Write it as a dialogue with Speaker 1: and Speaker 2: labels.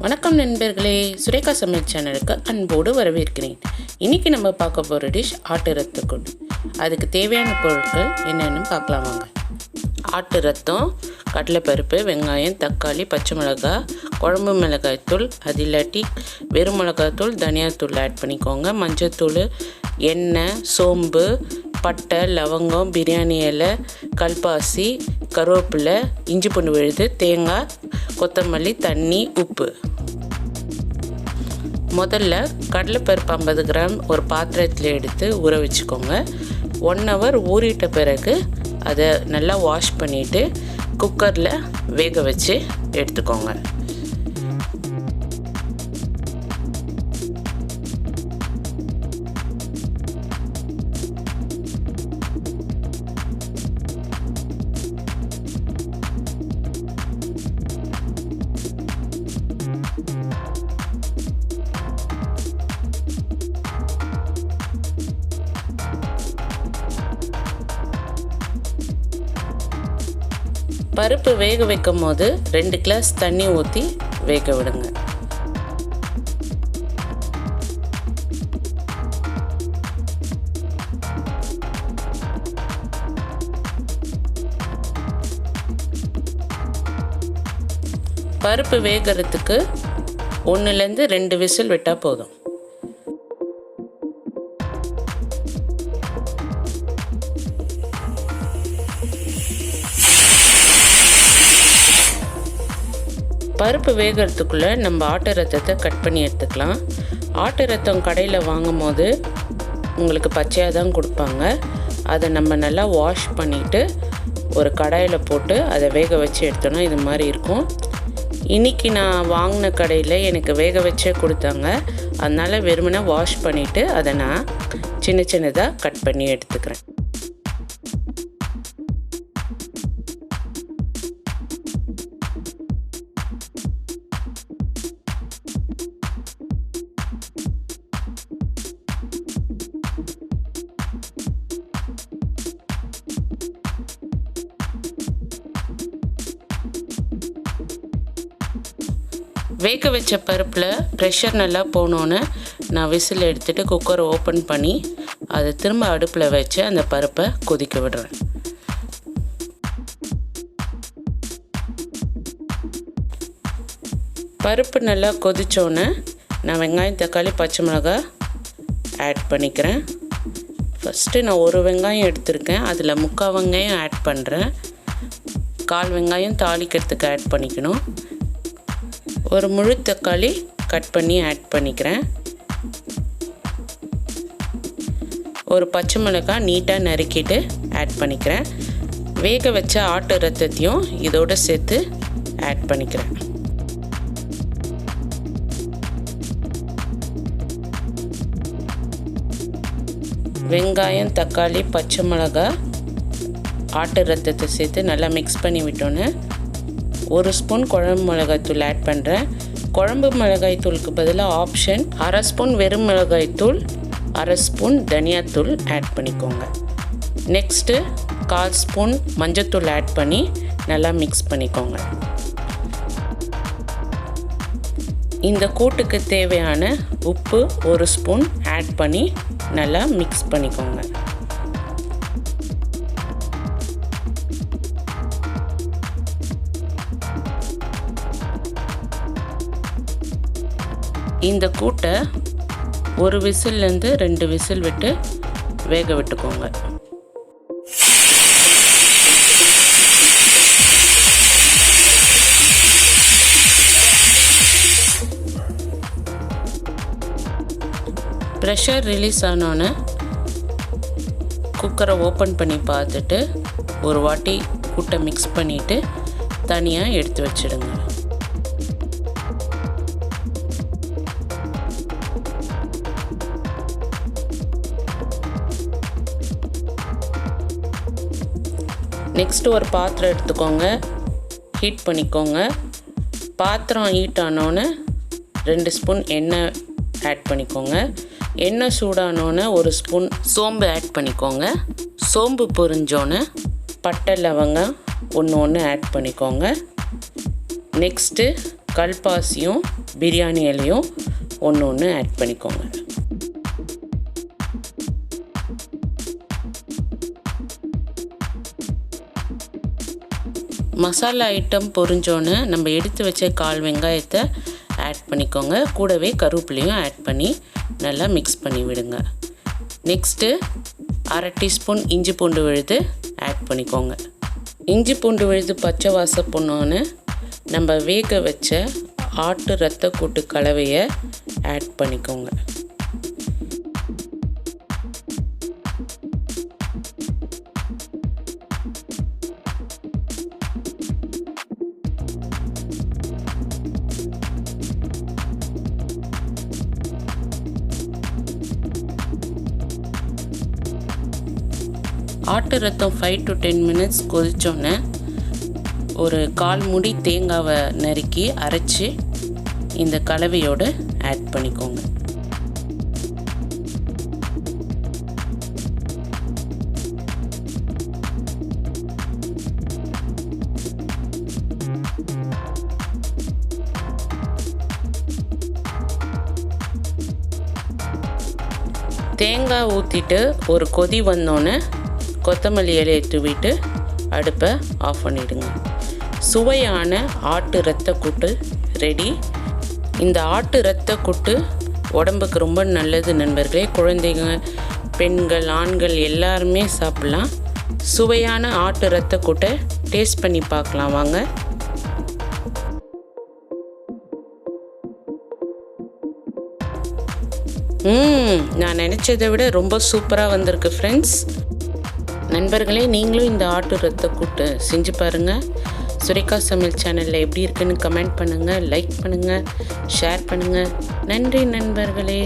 Speaker 1: வணக்கம் நண்பர்களே, சுரேகா சமையல் சேனலுக்கு அன்போடு வரவேற்கிறேன். இன்றைக்கி நம்ம பார்க்க போகிற டிஷ் ஆட்டு ரத்தக்கூழ். அதுக்கு தேவையான பொருட்கள் என்னென்னு பார்க்கலாம் வாங்க. ஆட்டு ரத்தம், கடலைப்பருப்பு, வெங்காயம், தக்காளி, பச்சை மிளகாய், குழம்பு மிளகாய்த்தூள், அது இல்லாட்டி வெறும் மிளகாய்த்தூள், தனியாத்தூள் ஆட் பண்ணிக்கோங்க. மஞ்சத்தூள், எண்ணெய், சோம்பு, பட்டை, லவங்கம், பிரியாணி இலை, கல்பாசி, கருவேப்பிலை, இஞ்சி பூண்டு விழுது, தேங்காய், கொத்தமல்லி, தண்ணி, உப்பு. முதல்ல கடலைப்பருப்பு 50 கிராம் ஒரு பாத்திரத்தில் எடுத்து ஊற வச்சுக்கோங்க. 1 ஹவர் ஊறிட்ட பிறகு அதை நல்லா வாஷ் பண்ணிவிட்டு குக்கரில் வேக வச்சு எடுத்துக்கோங்க. பருப்பு வேக வைக்கும் போது 2 கிளாஸ் தண்ணி ஊற்றி வேக விடுங்க. பருப்பு வேகிறதுக்கு 1லேருந்து 2 விசில் விட்டால் போதும். பருப்பு வேகிறதுக்குள்ளே நம்ம ஆட்டு ரத்தத்தை கட் பண்ணி எடுத்துக்கலாம். ஆட்டு ரத்தம் கடையில் வாங்கும் போது உங்களுக்கு பச்சையாக தான் கொடுப்பாங்க. அதை நம்ம நல்லா வாஷ் பண்ணிவிட்டு ஒரு கடாயில் போட்டு அதை வேக வச்சு எடுத்தோன்னா இது மாதிரி இருக்கும். இன்றைக்கி நான் வாங்கின கடையில் எனக்கு வேக வச்சே கொடுத்தாங்க. அதனால் வெறுமனே வாஷ் பண்ணிவிட்டு அதை நான் சின்ன சின்னதாக கட் பண்ணி எடுத்துக்கிறேன். வேக வச்ச பருப்பில் ப்ரெஷர் நல்லா போனோன்னு நான் விசில் எடுத்துகிட்டு குக்கரை ஓப்பன் பண்ணி அதை திரும்ப அடுப்பில் வச்சு அந்த பருப்பை கொதிக்க விடுறேன். பருப்பு நல்லா கொதித்தோன்னே நான் வெங்காயம், தக்காளி, பச்சை மிளகாய் ஆட் பண்ணிக்கிறேன். ஃபஸ்ட்டு நான் 1 வெங்காயம் எடுத்திருக்கேன். அதில் 3/4 வெங்காயம் ஆட் பண்ணுறேன். 1/4 வெங்காயம் தாளிக்கிறதுக்கு ஆட் பண்ணிக்கணும். ஒரு முழு தக்காளி கட் பண்ணி ஆட் பண்ணிக்கிறேன். ஒரு பச்சை மிளகாய் நீட்டாக நறுக்கிட்டு ஆட் பண்ணிக்கிறேன். வேக வச்ச ஆட்டு ரத்தத்தையும் இதோடு சேர்த்து ஆட் பண்ணிக்கிறேன். வெங்காயம், தக்காளி, பச்சை மிளகாய், ஆட்டு ரத்தத்தை சேர்த்து நல்லா மிக்ஸ் பண்ணி விட்டோன்னு 1 ஸ்பூன் குழம்பு மிளகாய்த்தூள் ஆட் பண்ணுறேன். குழம்பு மிளகாய்த்தூளுக்கு பதிலாக ஆப்ஷன் 1/2 ஸ்பூன் வெறும் மிளகாய்த்தூள், 1/2 ஸ்பூன் தனியாத்தூள் ஆட் பண்ணிக்கோங்க. நெக்ஸ்ட்டு 1/4 ஸ்பூன் மஞ்சத்தூள் ஆட் பண்ணி நல்லா மிக்ஸ் பண்ணிக்கோங்க. இந்த கூட்டுக்கு தேவையான உப்பு 1 ஸ்பூன் ஆட் பண்ணி நல்லா மிக்ஸ் பண்ணிக்கோங்க. இந்த கூட்டை 1 விசில்லேருந்து 2 விசில் விட்டு வேக விட்டுக்கோங்க. ப்ரெஷர் ரிலீஸ் ஆனோன்னே குக்கரை ஓப்பன் பண்ணி பார்த்துட்டு ஒரு வாட்டி கூட்டை மிக்ஸ் பண்ணிவிட்டு தனியாக எடுத்து வச்சிடுங்க. நெக்ஸ்ட்டு ஒரு பாத்திரம் எடுத்துக்கோங்க, ஹீட் பண்ணிக்கோங்க. பாத்திரம் ஹீட் ஆனோன்னு 2 ஸ்பூன் எண்ணெய் ஆட் பண்ணிக்கோங்க. எண்ணெய் சூடானோன்னு 1 ஸ்பூன் சோம்பு ஆட் பண்ணிக்கோங்க. சோம்பு பொரிஞ்சோன்னு பட்டை, லவங்கம் ஒன்று ஆட் பண்ணிக்கோங்க. நெக்ஸ்ட்டு கல்பாசியும் பிரியாணி இலையும் ஒன்று ஒன்று ஆட் பண்ணிக்கோங்க. மசாலா ஐட்டம் பொரிஞ்சோன்னு நம்ம எடுத்து வச்ச 1/4 வெங்காயத்தை ஆட் பண்ணிக்கோங்க. கூடவே கருவேப்பிலையும் ஆட் பண்ணி நல்லா மிக்ஸ் பண்ணி விடுங்க. நெக்ஸ்ட்டு 1/2 டீஸ்பூன் இஞ்சி பூண்டு விழுது ஆட் பண்ணிக்கோங்க. இஞ்சி பூண்டு விழுது பச்சை வாசம் போனோன்னு நம்ம வேக வச்ச ஆட்டு ரத்த கூட்டு கலவையை ஆட் பண்ணிக்கோங்க. ஆட்டு ரத்தம் 5 to 10 மினிட்ஸ் கொதிச்சோன்னே ஒரு 1/4 மூடி தேங்காவை நறுக்கி அரைச்சி இந்த கலவையோடு ஆட் பண்ணிக்கோங்க. தேங்காய் ஊற்றிட்டு ஒரு கொதி வந்தோன்னே கொத்தமல்லி இலையை தூவிட்டு அடுப்பை ஆஃப் பண்ணிவிடுங்க. சுவையான ஆட்டு இரத்த கூட்டு ரெடி. இந்த ஆட்டு இரத்த கூட்டு உடம்புக்கு ரொம்ப நல்லது நண்பர்களே. குழந்தைங்க, பெண்கள், ஆண்கள் எல்லாருமே சாப்பிட்லாம். சுவையான ஆட்டு இரத்த கூட்டை டேஸ்ட் பண்ணி பார்க்கலாம் வாங்க. நான் நினச்சதை விட ரொம்ப சூப்பராக வந்திருக்கு ஃப்ரெண்ட்ஸ். நண்பர்களே, நீங்களும் இந்த ஆட்டு ரத்த கூட்டு செஞ்சு பாருங்கள். சுரேகா சமையல் சேனலில் எப்படி இருக்குன்னு கமெண்ட் பண்ணுங்கள், லைக் பண்ணுங்கள், ஷேர் பண்ணுங்கள். நன்றி நண்பர்களே.